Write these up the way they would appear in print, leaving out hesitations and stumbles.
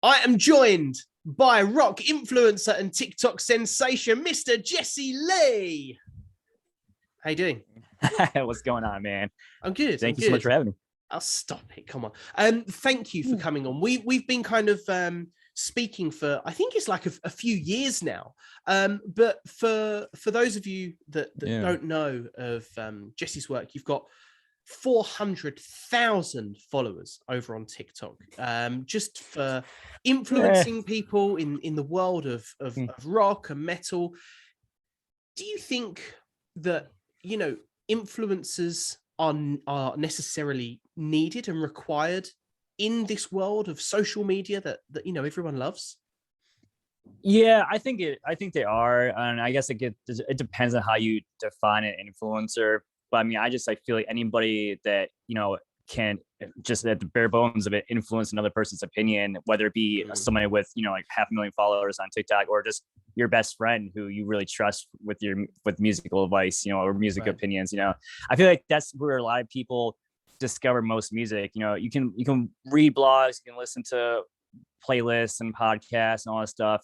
I am joined by rock influencer and TikTok sensation, Mr. Jesea Lee. How you doing? What's going on, man? I'm good. Thank you so much for having me. I'll stop it. Come on. Thank you for coming on. We've been kind of speaking for, I think it's like a few years now. But for those of you that don't know of Jesse's work, you've got 400,000 followers over on TikTok, just for influencing people in the world of rock and metal. Do you think that, you know, influencers are necessarily needed and required in this world of social media that you know everyone loves? Yeah, I think they are, and I guess it depends on how you define an influencer. But I mean, I feel like anybody that, you know, can just at the bare bones of it influence another person's opinion, whether it be somebody with, you know, like 500,000 followers on TikTok, or just your best friend who you really trust with musical advice, you know, or music opinions. You know, I feel like that's where a lot of people discover most music. You know, you can read blogs, you can listen to playlists and podcasts and all that stuff,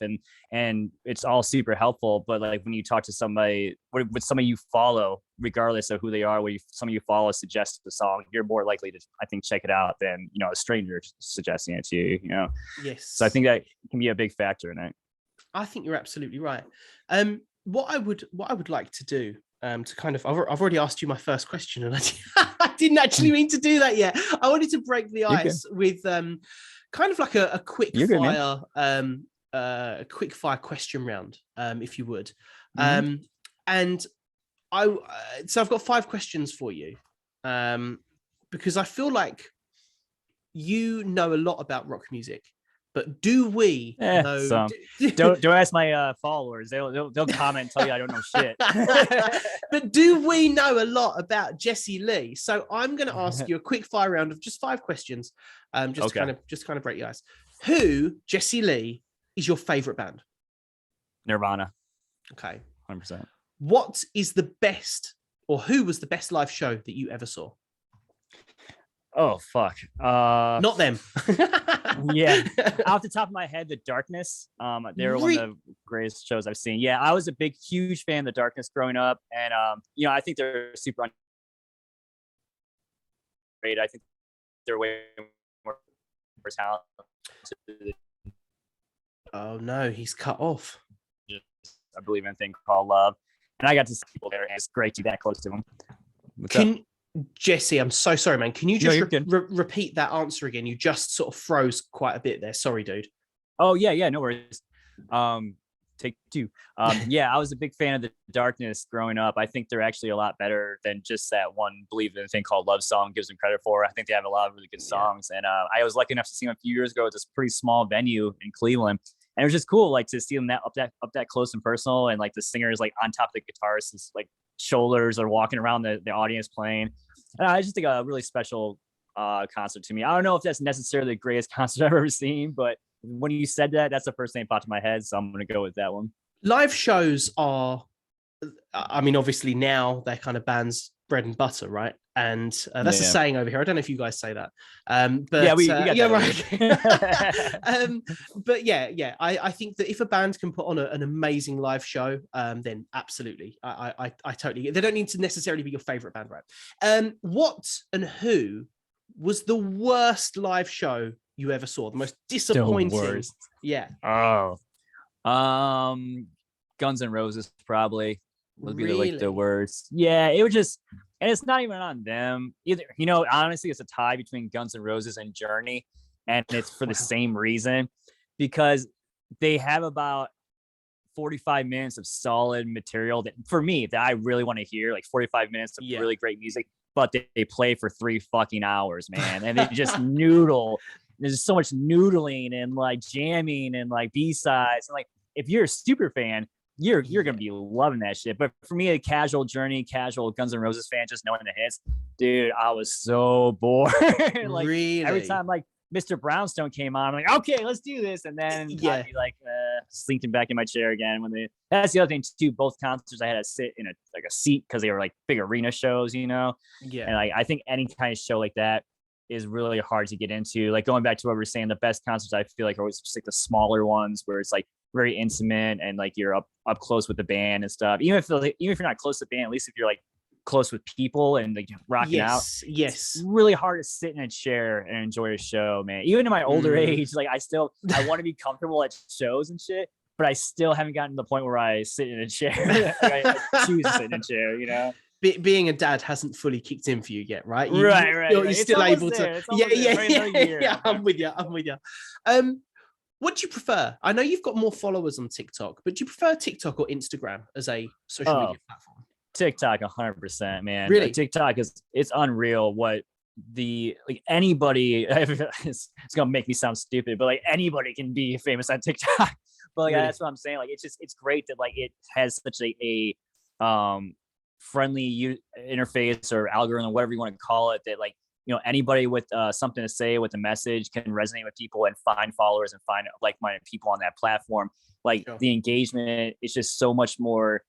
and it's all super helpful. But like when you talk to somebody, with somebody you follow, regardless of who they are, somebody you follow suggests the song, you're more likely to, I think, check it out than, you know, a stranger suggesting it to you. You know, yes. So I think that can be a big factor in it. I think you're absolutely right. What I would like to do, to kind of, I've already asked you my first question, and I didn't actually mean to do that yet. I wanted to break the ice with kind of like a quick fire question round, if you would. And so I've got 5 questions for you, because I feel like you know a lot about rock music. But do we know? Don't ask my followers. They'll comment and tell you I don't know shit. But do we know a lot about Jesea Lee? So I'm going to ask you a quick fire round of just 5 questions, just to kind of break your ice. Who, Jesea Lee, is your favorite band? Nirvana. Okay, 100%. What is the best, or who was the best live show that you ever saw? Oh fuck! Not them. Yeah, off the top of my head, The Darkness. They're one of the greatest shows I've seen. Yeah, I was a huge fan of The Darkness growing up, and you know, I think they're super great. I think they're way more talented. Oh no, he's cut off. I believe in a thing called love, and I got to see people there, and it's great to be that close to them. Jesse, I'm so sorry, man. Can you just repeat that answer again? You just sort of froze quite a bit there. Sorry, dude. Oh, yeah, no worries. Take 2. Yeah, I was a big fan of The Darkness growing up. I think they're actually a lot better than just that one Believe in a thing called Love song gives them credit for. I think they have a lot of really good songs. And I was lucky enough to see them a few years ago at this pretty small venue in Cleveland. And it was just cool, like, to see them up that close and personal, and like the singers like on top of the guitarist's like shoulders or walking around the audience playing. And I just think a really special concert to me. I don't know if that's necessarily the greatest concert I've ever seen, but when you said that, that's the first thing that popped in my head, so I'm going to go with that one. Live shows are, I mean, obviously now they're kind of bands' bread and butter, right? And that's a saying over here. I don't know if you guys say that. But yeah, we got that right. But yeah, I think that if a band can put on an amazing live show, then absolutely, I totally. They don't need to necessarily be your favorite band, right? What and who was the worst live show you ever saw? The most disappointing. The worst. Yeah. Oh. Guns N' Roses probably would be like the worst. Yeah, it would just, and it's not even on them either. You know, honestly, it's a tie between Guns N' Roses and Journey, and it's for the same reason, because they have about 45 minutes of solid material that, for me, that I really want to hear, like 45 minutes of really great music, but they play for 3 fucking hours, man, and they just noodle. There's so much noodling and like jamming and like B-sides, and like if you're a super fan, you're gonna be loving that shit. But for me, a casual Journey, casual Guns N' Roses fan, just knowing the hits, dude, I was so bored. Like every time like Mr. Brownstone came on, I'm like, okay, let's do this, and then I'd be like slinking back in my chair again. That's the other thing too. Both concerts I had to sit in a seat because they were like big arena shows, you know. Yeah. And like I think any kind of show like that, is really hard to get into. Like going back to what we were saying, the best concerts I feel like are always just like the smaller ones where it's like very intimate and like you're up close with the band and stuff. Even if you're not close to the band, at least if you're like close with people and like rocking out, yes, really hard to sit in a chair and enjoy a show, man. Even in my older age, like I want to be comfortable at shows and shit, but I still haven't gotten to the point where I sit in a chair. Like I choose to sit in a chair, you know. Being a dad hasn't fully kicked in for you yet, right? You're still able to. Yeah. I'm with you. What do you prefer? I know you've got more followers on TikTok, but do you prefer TikTok or Instagram as a social media platform? TikTok 100%, man. Really? TikTok it's unreal what anybody it's gonna make me sound stupid, but like anybody can be famous on TikTok. But like that's what I'm saying. Like it's great that like it has such a friendly interface or algorithm, whatever you want to call it, that like, you know, anybody with something to say with a message can resonate with people and find followers and find like-minded people on that platform. Like the engagement is just so much more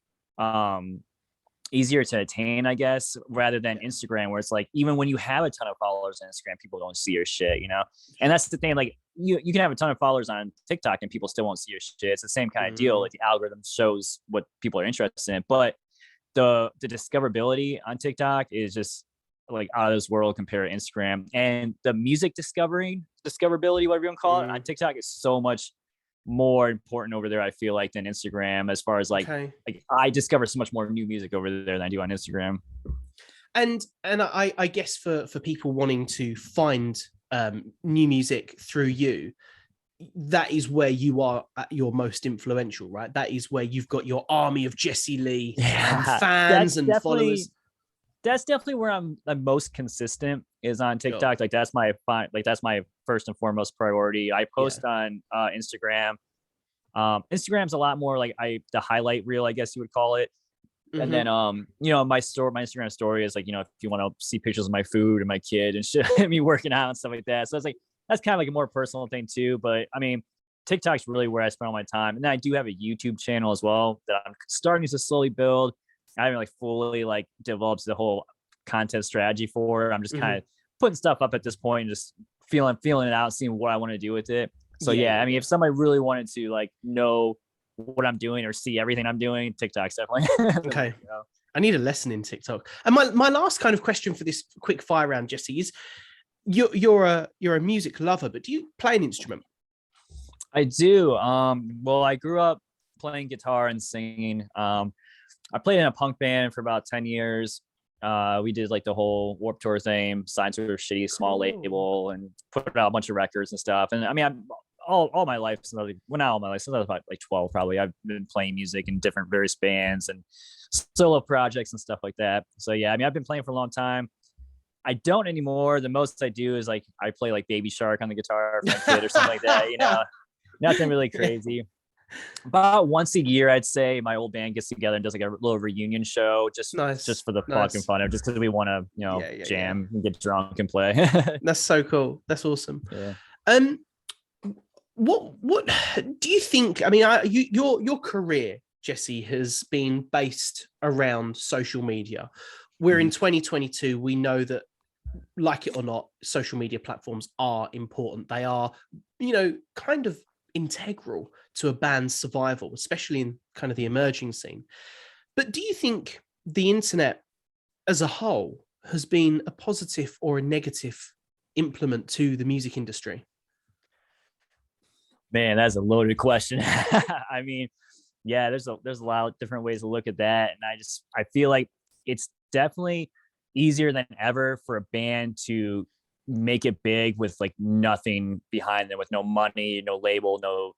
easier to attain, I guess, rather than Instagram, where it's like even when you have a ton of followers on Instagram, people don't see your shit, you know. And that's the thing, like you can have a ton of followers on TikTok and people still won't see your shit. It's the same kind of deal. Like the algorithm shows what people are interested in, but the discoverability on TikTok is just like out of this world compared to Instagram. And the music discoverability, whatever you want to call it, on TikTok is so much more important over there, I feel like, than Instagram, as far as like I discover so much more new music over there than I do on Instagram. And I guess for people wanting to find new music through you, that is where you are at your most influential, right? That is where you've got your army of Jesea Lee fans and followers. That's definitely where I'm most consistent, is on TikTok. Like that's my first and foremost priority. I post on Instagram. Instagram's a lot more like the highlight reel, I guess you would call it. And then you know, my Instagram story is like, you know, if you want to see pictures of my food and my kid and shit, me working out and stuff like that. So it's like that's kind of like a more personal thing too. But I mean, TikTok's really where I spend all my time. And then I do have a YouTube channel as well that I'm starting to slowly build. I haven't like fully like developed the whole content strategy for it. I'm just kind of putting stuff up at this point and just feeling it out, seeing what I want to do with it. So I mean, if somebody really wanted to like know what I'm doing or see everything I'm doing, TikTok's definitely okay. You know? I need a lesson in TikTok. And my last kind of question for this quick fire round, Jesea, is you're a music lover, but do you play an instrument? I do. Well, I grew up playing guitar and singing. I played in a punk band for about 10 years. We did like the whole Warped Tour thing, signed to a shitty small label and put out a bunch of records and stuff. And I mean, all my life, since I was about like 12 probably, I've been playing music in different various bands and solo projects and stuff like that. So yeah, I mean, I've been playing for a long time. I don't anymore. The most I do is like I play like Baby Shark on the guitar for my kid or something like that, you know. Nothing really crazy. About once a year, I'd say, my old band gets together and does like a little reunion show, just for the fucking fun of, just because we want to, you know, jam and get drunk and play. That's so cool. That's awesome. Yeah. What do you think? I mean, your career, Jesea, has been based around social media. We're in 2022. We know that, like it or not, social media platforms are important. They are, you know, kind of integral to a band's survival, especially in kind of the emerging scene. But do you think the internet as a whole has been a positive or a negative implement to the music industry? Man, that's a loaded question. I mean, yeah, there's a lot of different ways to look at that. And I feel like it's definitely easier than ever for a band to make it big with like nothing behind them, with no money, no label, no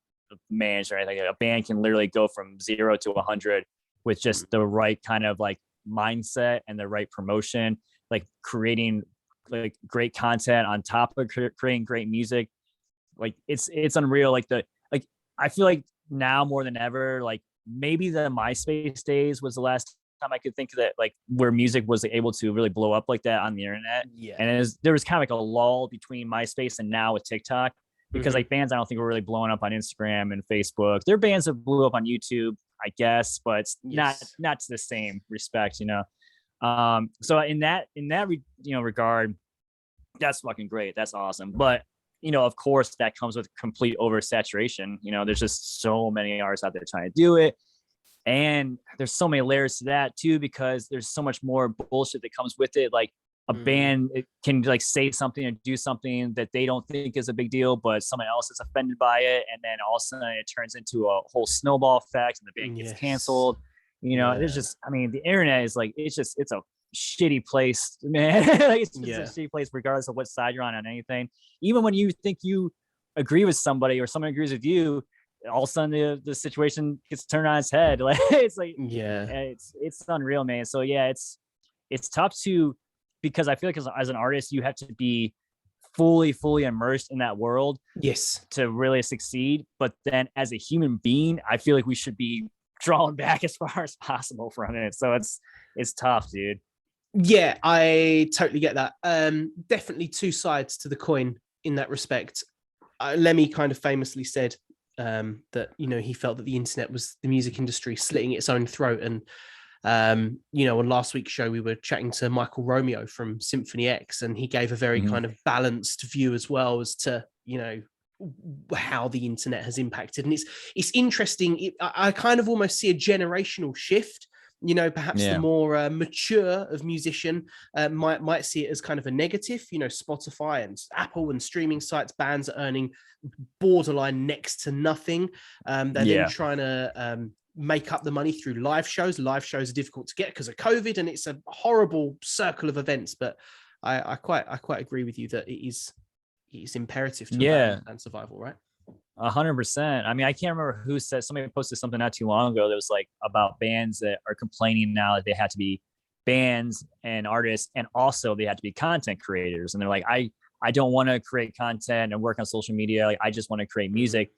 manager or anything. A band can literally go from 0 to 100 with just the right kind of like mindset and the right promotion, like creating like great content on top of creating great music. Like it's unreal. Like I feel like now more than ever, like maybe the MySpace days was the last time I could think of that, like where music was able to really blow up like that on the internet. Yeah. And there was kind of like a lull between MySpace and now with TikTok, because like bands I don't think were really blowing up on Instagram and Facebook. There are bands that blew up on YouTube, I guess, but it's not to the same respect, you know. So in that regard, That's fucking great. That's awesome. But of course, that comes with complete oversaturation. There's just so many artists out there trying to do it. And there's so many layers to that too, because there's so much more bullshit that comes with it. Like a band can like say something or do something that they don't think is a big deal, but someone else is offended by it. And then all of a sudden it turns into a whole snowball effect and the band gets canceled. There's just, the internet is like, it's a shitty place, man. It's just a shitty place, regardless of what side you're on anything. Even when you think you agree with somebody or someone agrees with you, all of a sudden the situation gets turned on its head. Like it's like, it's unreal, man. So yeah, it's tough because I feel like as an artist, you have to be fully immersed in that world, to really succeed. But then as a human being, I feel like we should be drawing back as far as possible from it. So it's tough, dude. Yeah, I totally get that. Definitely two sides to the coin in that respect. Lemmy kind of famously said that he felt that the internet was the music industry slitting its own throat. And on last week's show we were chatting to Michael Romeo from Symphony X, and he gave a very kind of balanced view as well as to how the internet has impacted. And it's interesting. I kind of almost see a generational shift. Perhaps the more mature of musician might see it as kind of a negative. Spotify and Apple and streaming sites, bands are earning borderline next to nothing. They're then trying to make up the money through live shows. Live shows are difficult to get because of COVID, and it's a horrible circle of events. But I quite agree with you that it's imperative to band survival, right? 100%. I can't remember who said, somebody posted something not too long ago that was like about bands that are complaining now that they have to be bands and artists, and also they have to be content creators. And they're like, I don't want to create content and work on social media. Like, I just want to create music.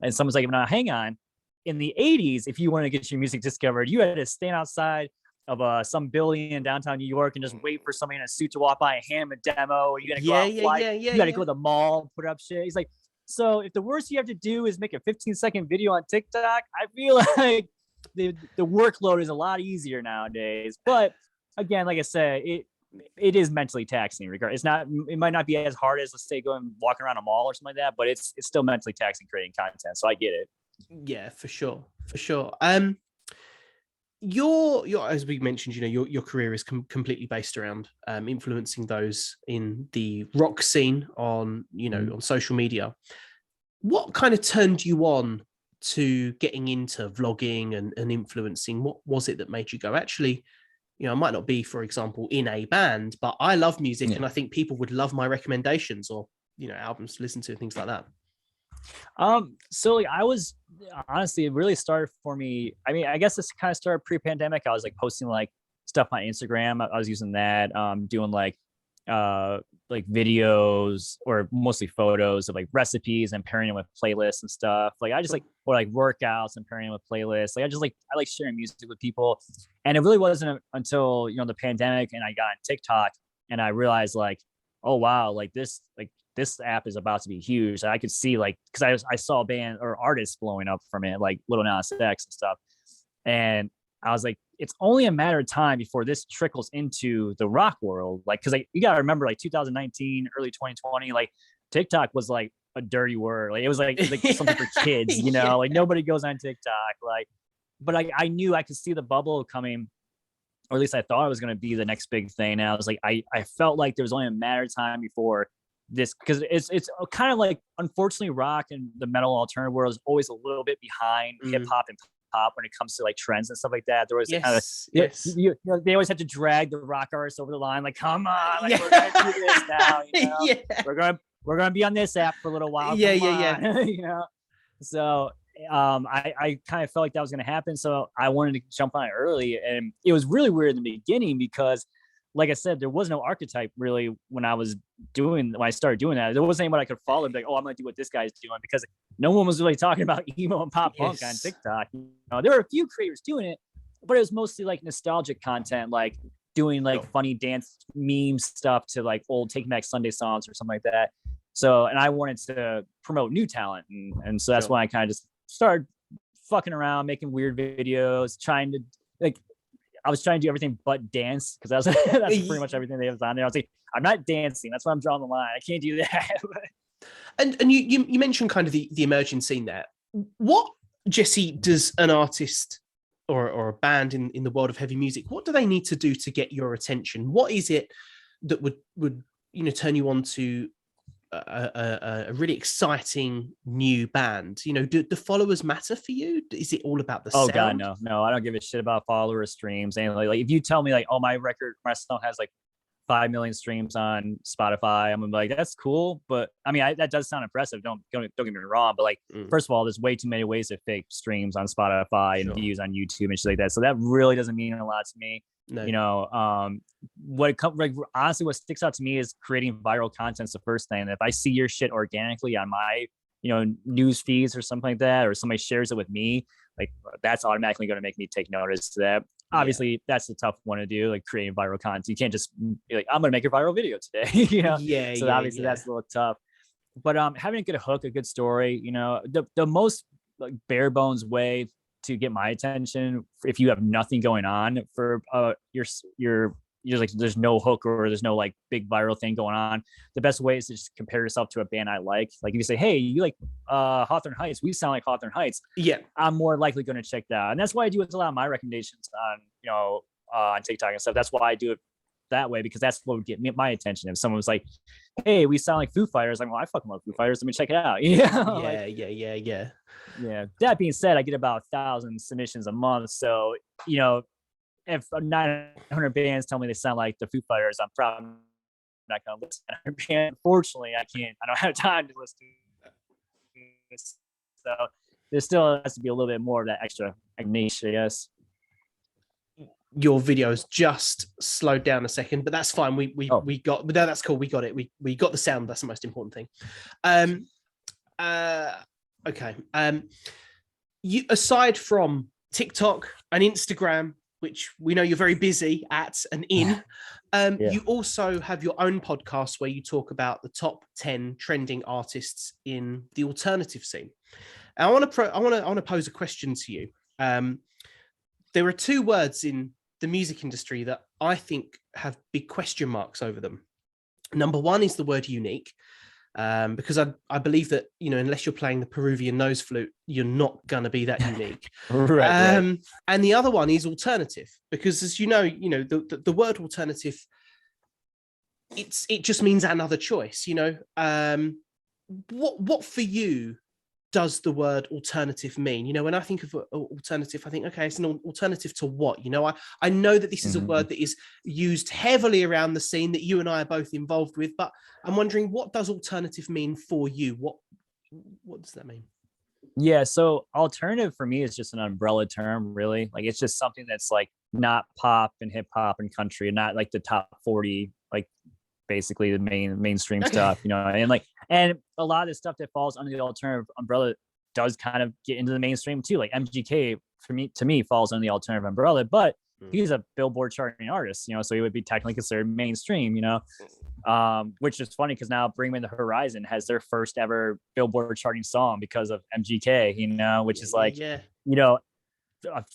And someone's like, no, hang on. In the 80s, if you want to get your music discovered, you had to stand outside of some building in downtown New York and just wait for somebody in a suit to walk by and hand them a demo. Or you got to go out, you got to go to the mall and put up shit. He's like, so if the worst you have to do is make a 15-second video on TikTok, I feel like the workload is a lot easier nowadays. But again, like I said, it is mentally taxing. It might not be as hard as, let's say, walking around a mall or something like that, but it's still mentally taxing creating content. So I get it. Yeah, for sure. Your as we mentioned, your career is completely based around influencing those in the rock scene on on social media. What kind of turned you on to getting into vlogging and influencing? What was it that made you go, actually, I might not be, for example, in a band, but I love music and I think people would love my recommendations or albums to listen to, things like that? So like I was, honestly, it really started for me. I guess this kind of started pre-pandemic. I was like posting like stuff on Instagram. I was using that, doing like videos or mostly photos of like recipes and pairing them with playlists and stuff. Like I just like, or like workouts and pairing them with playlists. Like I like sharing music with people. And it really wasn't until, the pandemic and I got on TikTok and I realized like, oh wow, like this app is about to be huge. I could see like, because I saw a band or artists blowing up from it, like Lil Nas X and stuff. And I was like, it's only a matter of time before this trickles into the rock world. Like, because you got to remember, like 2019, early 2020, like TikTok was like a dirty word. Like it was like something for kids, like nobody goes on TikTok. Like, but I knew I could see the bubble coming, or at least I thought it was going to be the next big thing. And I was like, I felt like there was only a matter of time before this, because it's kind of like, unfortunately, rock and the metal alternative world is always a little bit behind hip hop and pop when it comes to like trends and stuff like that. There was they always have to drag the rock artists over the line, like, come on, like, we're gonna do this now, we're gonna be on this app for a little while. So I kind of felt like that was gonna happen, so I wanted to jump on it early. And it was really weird in the beginning because, like I said, there was no archetype really when I started doing that. There wasn't anyone I could follow and be like, oh, I'm going to do what this guy's doing, because no one was really talking about emo and pop punk on TikTok. There were a few creators doing it, but it was mostly like nostalgic content, like doing like funny dance meme stuff to like old Take Back Sunday songs or something like that. So, and I wanted to promote new talent. And so that's when I kind of just started fucking around, making weird videos, I was trying to do everything but dance, because that's pretty much everything that was on there. I'm not dancing. That's why I'm drawing the line. I can't do that. And you mentioned kind of the emerging scene there. What, Jesse, does an artist or a band in the world of heavy music, what do they need to do to get your attention? What is it that would turn you on to a really exciting new band? Do the followers matter for you? Is it all about the sound? Oh god, no, I don't give a shit about followers, streams, and like if you tell me like, oh, my song has like 5 million streams on Spotify, I'm like, that's cool, but I mean, that does sound impressive. Don't get me wrong, but like, first of all, there's way too many ways to fake streams on Spotify and views on YouTube and shit like that. So that really doesn't mean a lot to me. No. Honestly, what sticks out to me is creating viral content. The first thing. If I see your shit organically on my news feeds or something like that, or somebody shares it with me, like that's automatically going to make me take notice to that. Obviously, that's a tough one to do, like creating viral content. You can't just be like, I'm going to make a viral video today, So obviously that's a little tough. But having a good hook, a good story, the most like bare bones way to get my attention, if you have nothing going on for you're like, there's no hook or there's no like big viral thing going on, the best way is to just compare yourself to a band I like. Like if you say, hey, you like Hawthorne Heights, we sound like Hawthorne Heights, I'm more likely going to check that out. And that's why I do it a lot of my recommendations on on TikTok and stuff. That's why I do it that way, because that's what would get me my attention. If someone was like, hey, we sound like Foo Fighters, I'm like, well, I fucking love Foo Fighters, let me check it out. Yeah. That being said, I get about 1,000 submissions a month, so if 900 bands tell me they sound like the Foo Fighters, I'm probably not going to listen to 100 bands. Unfortunately, I don't have time to listen to this. So there still has to be a little bit more of that extra niche, I guess. Your videos just slowed down a second, but that's fine. We got, but that's cool. We got it. We got the sound. That's the most important thing. Okay. You, aside from TikTok and Instagram, which we know you're very busy at and in, you also have your own podcast where you talk about the top 10 trending artists in the alternative scene. And I want to pose a question to you. There are two words in the music industry that I think have big question marks over them. Number one is the word unique, because I believe that, unless you're playing the Peruvian nose flute, you're not going to be that unique. Right. And the other one is alternative, because as the word alternative, it just means another choice. What for you does the word alternative mean? When I think of alternative, I think, okay, it's an alternative to what? I know that this is a word that is used heavily around the scene that you and I are both involved with, but I'm wondering, what does alternative mean for you? What does that mean? Yeah, so alternative for me is just an umbrella term, really. Like it's just something that's like not pop and hip hop and country, and not like the top 40, like basically the mainstream stuff, and a lot of the stuff that falls under the alternative umbrella does kind of get into the mainstream too. Like MGK to me falls under the alternative umbrella, but he's a Billboard charting artist, so he would be technically considered mainstream, which is funny because now Bring Me the Horizon has their first ever Billboard charting song because of MGK, which is like, a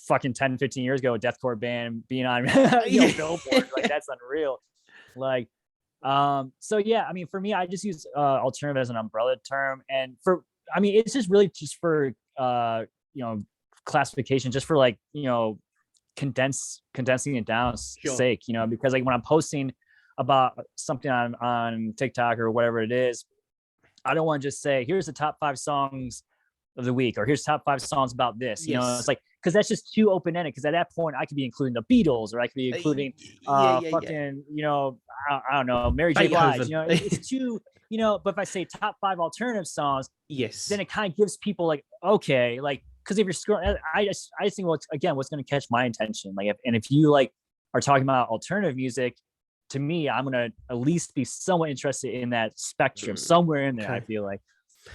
fucking 10, 15 years ago, a deathcore band being on Billboard, like that's unreal. Like, so yeah, I mean, for me, I just use alternative as an umbrella term, and it's just really just for classification, just for like condensing it down sake, because like when I'm posting about something on TikTok or whatever it is, I don't want to just say here's the top 5 songs of the week, or here's top 5 songs about this. It's like, because that's just too open-ended, because at that point I could be including the Beatles, or I could be including fucking I don't know, Mary J. Blige. It's too, but if I say top 5 alternative songs, then it kind of gives people like, okay, like, because if you're scrolling, I just think what's going to catch my attention, like if you like are talking about alternative music, to me, I'm gonna at least be somewhat interested in that spectrum somewhere in there. Okay. I feel like.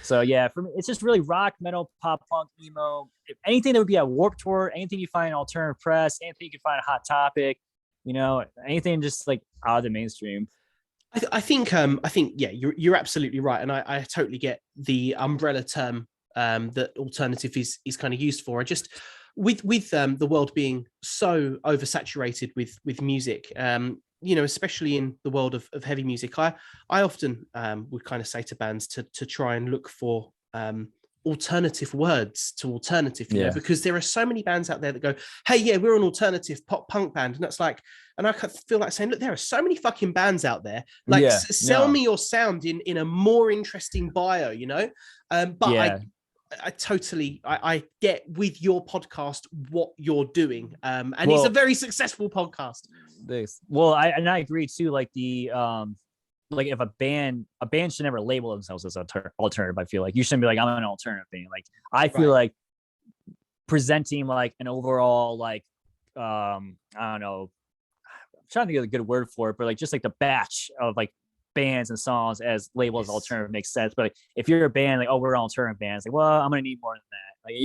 So yeah, for me, it's just really rock, metal, pop, punk, emo, anything that would be at Warped Tour, anything you find in alternative press, anything you can find a Hot Topic, anything just like out of the mainstream. I think yeah, you're absolutely right, and I totally get the umbrella term that alternative is kind of used for. I just with the world being so oversaturated with music, especially in the world of heavy music, I often would kind of say to bands to try and look for alternative words to alternative, because there are so many bands out there that go, hey, yeah, we're an alternative pop punk band. And that's like, and I feel like saying, look, there are so many fucking bands out there. Like, sell me your sound in a more interesting bio, but I totally, I get with your podcast what you're doing, and it's a very successful podcast. Well, I agree too. Like like if a band should never label themselves as alternative. I feel like you shouldn't be like, I'm an alternative band. Like I feel like presenting like an overall like I don't know, I'm trying to think of a good word for it, but like just like the batch of like bands and songs as labeled as alternative makes sense. But like, if you're a band like, oh, we're alternative bands, like, well, I'm gonna need more than that. Like,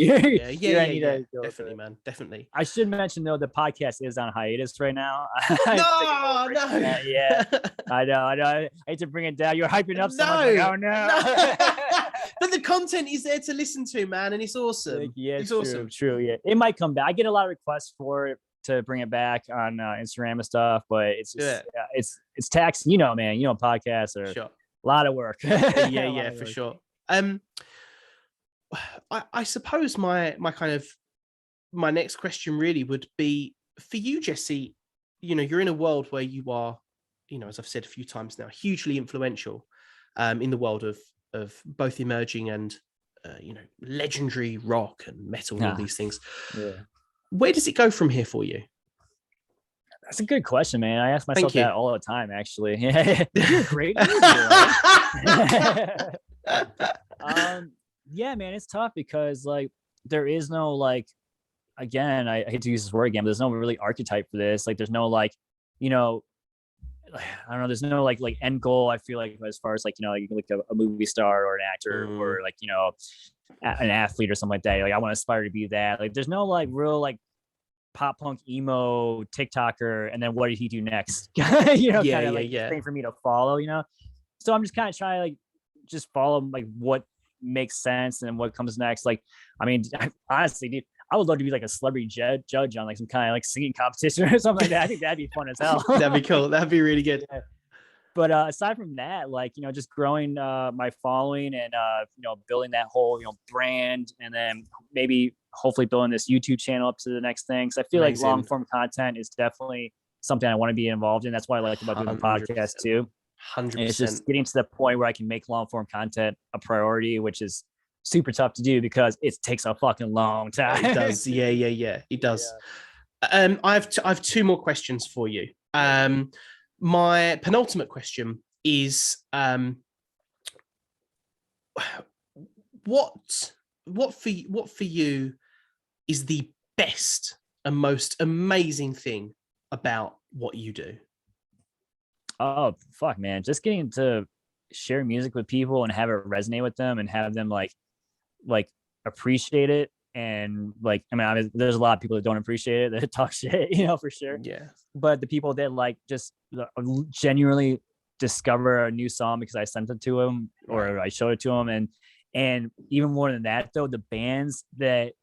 definitely, man, definitely. I should mention though, the podcast is on hiatus right now. No. Yeah, I know. I hate to bring it down. You're hyping up so much. Like, oh no. But the content is there to listen to, man, and it's awesome. Like, yeah, it's awesome. True. Yeah, it might come back. I get a lot of requests for it to bring it back on Instagram and stuff, but it's just it's taxing. Man. Podcasts are a lot of work. yeah, for sure. I suppose my next question really would be for you, Jesse. You're in a world where you are, as I've said a few times now, hugely influential in the world of both emerging and legendary rock and metal and all these things. Yeah. Where does it go from here for you? That's a good question, man. I ask myself that all the time, actually. You're great. Yeah, man, it's tough because like there is no like, again, I hate to use this word again, but there's no really archetype for this. Like there's no like, I don't know, there's no like end goal. I feel like as far as like, like you can look at a movie star or an actor or like, an athlete or something like that. Like I want to aspire to be that. Like there's no like real like pop punk emo TikToker and then what did he do next? Thing for me to follow, So I'm just kind of trying to like just follow like what makes sense and what comes next. Like, I mean, honestly, dude, I would love to be like a celebrity judge on like some kind of like singing competition or something like that. I think that'd be fun as hell. That'd be cool. That'd be really good. Yeah. But aside from that, like, just growing my following and, building that whole, brand, and then maybe hopefully building this YouTube channel up to the next thing. So I feel like long form content is definitely something I want to be involved in. That's what I like about doing the podcast too. 100%. It's just getting to the point where I can make long form content a priority, which is super tough to do because it takes a fucking long time. It does. Yeah. It does. Yeah. I have two more questions for you. My penultimate question is, what for you is the best and most amazing thing about what you do? Oh, fuck, man. Just getting to share music with people and have it resonate with them and have them like appreciate it. And like, I mean, there's a lot of people that don't appreciate it, that talk shit, for sure. Yeah. But the people that like just genuinely discover a new song because I sent it to them or I showed it to them. And even more than that, though, the bands that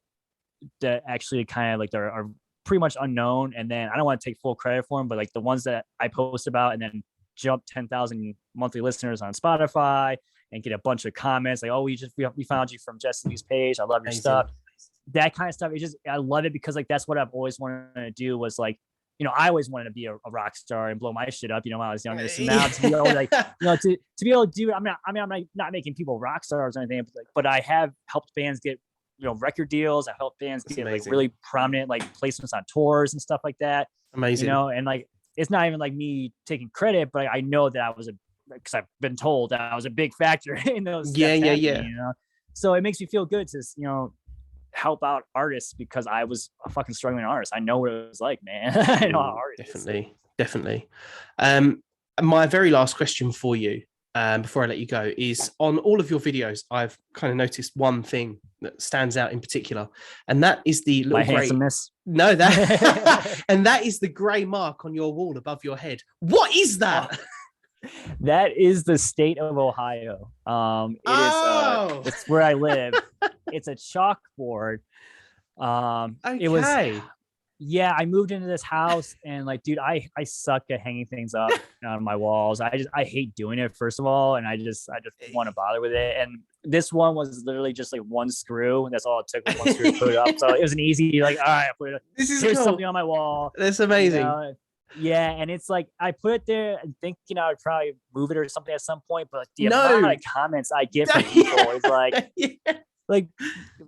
actually kind of like are pretty much unknown, and then I don't want to take full credit for them, but like the ones that I post about and then jump 10,000 monthly listeners on Spotify and get a bunch of comments like, oh, we found you from Jesea Lee's page, I love your stuff. That kind of stuff, I love it because like that's what I've always wanted to do, was like, I always wanted to be a rock star and blow my shit up, when I was younger. So now to be able to like, to be able to do it, I'm not making people rock stars or anything, but I have helped bands get record deals. I helped bands get like really prominent like placements on tours and stuff like that. Amazing. And like it's not even like me taking credit, but I know that I was because I've been told that I was a big factor in those. Yeah. So it makes me feel good to help out artists because I was a fucking struggling artist. I know what it was like, man. I know how hard it is. Definitely. My very last question for you, before I let you go, is on all of your videos, I've kind of noticed one thing that stands out in particular, and that is the little handsomeness. No, that and that is the grey mark on your wall above your head. What is that? That is the state of Ohio. It's where I live. It's a chalkboard. Okay. It was yeah, I moved into this house and like, dude, I suck at hanging things up on my walls. I hate doing it, first of all, and I just want to bother with it. And this one was literally just like one screw, and that's all it took, was one screw to put it up. So it was an easy, like, all right, here's cool. Something on my wall. That's amazing. You know? Yeah, and it's like I put it there and thinking I would probably move it or something at some point, but like, the amount of comments I get from people is like, like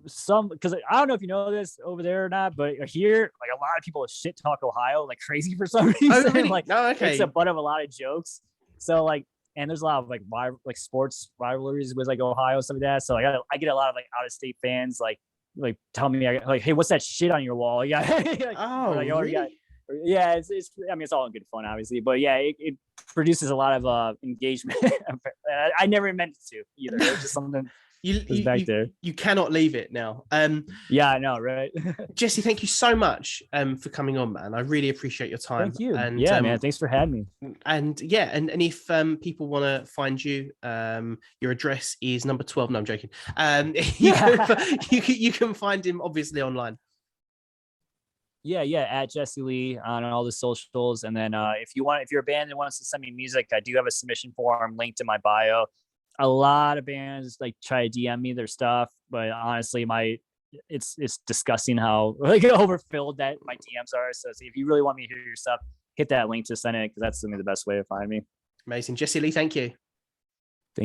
some, because I don't know if you know this over there or not, but here, like, a lot of people shit talk Ohio like crazy for some reason. Oh, really? Like, okay. It's a butt of a lot of jokes. So like, and there's a lot of like sports rivalries with like Ohio, stuff like that. So like, I get a lot of like out of state fans like tell me like, hey, what's that shit on your wall? Yeah. Like, oh, like, really? yeah, it's I mean, it's all in good fun, obviously, but yeah, it produces a lot of engagement. I never meant it to either. It's just something. You cannot leave it now. Yeah, I know, right? Jesse, thank you so much for coming on, man. I really appreciate your time. Thank you. And yeah, man, thanks for having me. And yeah, and if people want to find you, your address is number 12. No, I'm joking. You can find him obviously online. Yeah, at Jesea Lee on all the socials. And then if you're a band that wants to send me music, I do have a submission form linked in my bio. A lot of bands like try to DM me their stuff, but honestly, it's disgusting how like overfilled that my DMs are. So if you really want me to hear your stuff, hit that link to send it, because that's the best way to find me. Amazing. Jesea Lee, thank you.